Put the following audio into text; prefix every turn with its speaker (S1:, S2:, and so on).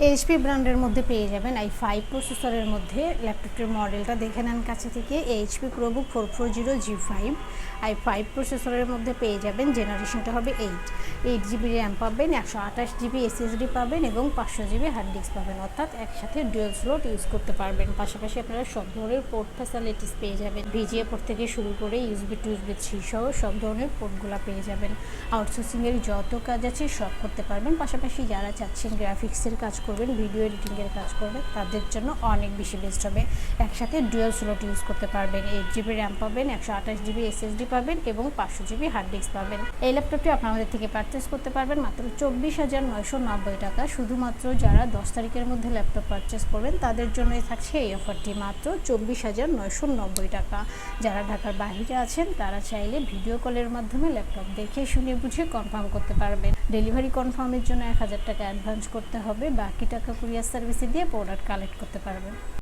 S1: HP ব্র্যান্ডের মধ্যে পেয়ে যাবেন i5 প্রসেসরের মধ্যে ল্যাপটপটির মডেলটা দেখে নেন কাছে থেকে। এইচপি প্রোবুক 440G5 i5 প্রসেসরের মধ্যে পেয়ে যাবেন। জেনারেশনটা হবে 8 জিবি র্যাম পাবেন, 128 জিবি এসএসডি পাবেন এবং 500 জিবি হার্ড ডিস্ক পাবেন, অর্থাৎ একসাথে ডুয়াল স্লট ইউজ করতে পারবেন। পাশাপাশি আপনারা সব ধরনের পোর্ট ফ্যাসিলিটিস পেয়ে যাবেন। ভিজিএ পোর্ট থেকে শুরু করে ইউএসবি টু ইউএসবি 3 সহ সব ধরনের পোর্টগুলো পেয়ে যাবেন। আউটসোর্সিংয়ের যত কাজ আছে সব করতে পারবেন। পাশাপাশি যারা চাচ্ছেন গ্রাফিক্সের কাজ করবেন, ভিডিও এডিটিংয়ের কাজ করবেন, তাদের জন্য অনেক বেশি বেস্ট হবে। একসাথে ডুয়াল স্লট ইউজ করতে পারবেন। 8 জিবি র্যাম পাবেন, 128 জিবি এসএসডি পাবেন এবং 500 জিবি হার্ড ডিস্ক পাবেন। এই ল্যাপটপটি আপনারা আমাদের থেকে পারচেস করতে পারবেন মাত্র 24,990 টাকা। শুধুমাত্র যারা 10 তারিখের মধ্যে ল্যাপটপ পারচেস করবেন তাদের জন্যই থাকছে এই অফারটি, মাত্র 24,990 টাকা। যারা ঢাকার বাইরে আছেন তারা চাইলে ভিডিও কলের মাধ্যমে ল্যাপটপ দেখে শুনে বুঝে কনফার্ম করতে পারবেন। ডেলিভারি কনফার্মের জন্য 1000 টাকা অ্যাডভান্স করতে হবে, বাকি টাকা কুরিয়ার সার্ভিসে দিয়ে প্রোডাক্ট কালেক্ট করতে পারবেন।